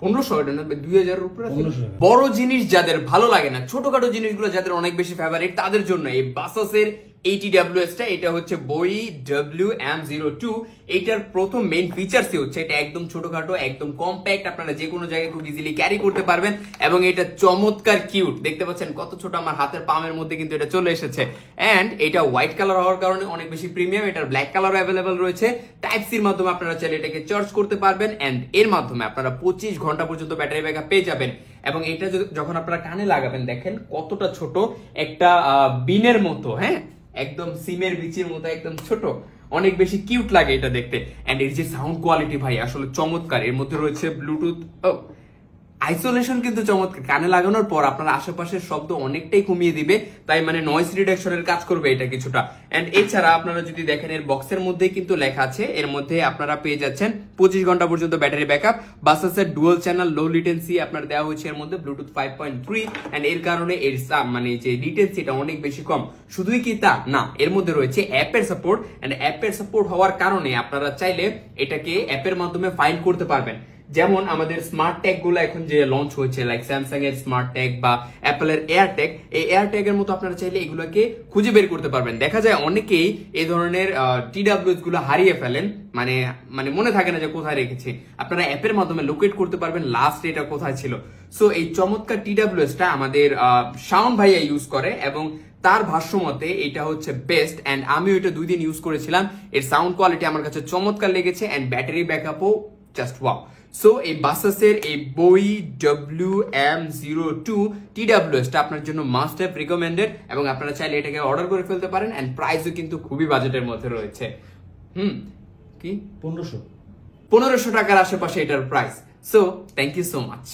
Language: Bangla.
1500, এটা না 2000 উপরে আছে। বড় জিনিস যাদের ভালো লাগে না, ছোটখাটো জিনিসগুলো যাদের অনেক বেশি ফেভারিট, তাদের জন্য এই বাসাসের এই TWS টা, এটা হচ্ছে বই WM02। এইটার প্রথম মেইন ফিচারসই হচ্ছে এটা একদম ছোটখাটো, একদম কম্প্যাক্ট, আপনারা যে কোনো জায়গায় খুব ইজিলি ক্যারি করতে পারবেন। এবং এটা চমৎকার কিউট, দেখতে পাচ্ছেন কত ছোট, আমার হাতের পামের মধ্যে কিন্তু এটা চলে এসেছে। এন্ড এটা হোয়াইট কালার হওয়ার কারণে অনেক বেশি প্রিমিয়াম। এটার ব্ল্যাক কালারও অ্যাভেলেবল রয়েছে। টাইপ সির মাধ্যমে আপনারা চাইলে এটাকে চার্জ করতে পারবেন, এন্ড এর মাধ্যমে আপনারা 25 ঘন্টা পর্যন্ত ব্যাটারি ব্যাকআপ পেয়ে যাবেন। এবং এটা যখন আপনারা কানে লাগাবেন, দেখেন কতটা ছোট, একটা বিনের মতো, হ্যাঁ, একদম সিমের বিচির মতো, একদম ছোট, অনেক বেশি কিউট লাগে এটা দেখতে। এন্ড এর যে সাউন্ড কোয়ালিটি ভাই আসলে চমৎকার। এর মধ্যে রয়েছে ব্লুটুথ আইসোলেশন, কিন্তু চমৎকার। কানে লাগানোর পর আপনার আশেপাশের শব্দ অনেকটাই কমিয়ে দিবে, তাই মানে নয়েজ রিডাকশনের কাজ করবে এটা কিছুটা। এন্ড এছাড়া আপনারা যদি দেখেন, এর বক্সের মধ্যে কিন্তু লেখা আছে, এর মধ্যে আপনারা পেয়ে যাচ্ছেন 25 ঘন্টা পর্যন্ত ব্যাটারি ব্যাকআপ। বাসাসের ডুয়াল চ্যানেল লো লিটেন্সি আপনার দেওয়া হয়েছে এর মধ্যে, ব্লুটুথ 5.3। এন্ড এর কারণে এর মানে যে লিটেন্সিটা অনেক বেশি কম। শুধুই কি তা না, এর মধ্যে রয়েছে অ্যাপের সাপোর্ট। এন্ড অ্যাপের সাপোর্ট হওয়ার কারণে আপনারা চাইলে এটাকে অ্যাপের মাধ্যমে ফাইন্ড করতে পারবেন। যেমন আমাদের স্মার্ট ট্যাগ গুলো এখন যে লঞ্চ হয়েছে, লাইক স্যামসাং এর স্মার্ট ট্যাগ বা অ্যাপেলের এয়ার ট্যাগ, এই এয়ার ট্যাগ এর মতো আপনারা চাইলে এগুলোকে খুঁজে বের করতে পারবেন। দেখা যায় অনেকেই এই ধরনের TWS গুলো হারিয়ে ফেলেন, মানে মনে থাকে না যে কোথায় রেখেছে। আপনারা অ্যাপের মাধ্যমে লোকেট করতে পারবেন লাস্ট এটা কোথায় ছিল। সো এই চমৎকার TWS টা আমাদের শাওন ভাইয়া ইউজ করে, এবং তার ভাষ্য মতে এটা হচ্ছে বেস্ট। এন্ড আমিও এটা 2 দিন ইউজ করেছিলাম। এর সাউন্ড কোয়ালিটি আমার কাছে চমৎকার লেগেছে, এন্ড ব্যাটারি ব্যাকআপও জাস্ট ওয়াও। সো এই বাসাসের এই বই WM02 TWS টা আপনার জন্য মাস্ট হ্যাভ রিকমেন্ডেড, এবং আপনারা চাইলে এটাকে অর্ডার করে ফেলতে পারেন। এন্ড প্রাইসও কিন্তু খুবই বাজেটের মধ্যে রয়েছে। কি 1500 টাকার আশেপাশে এটার price. So thank you so much.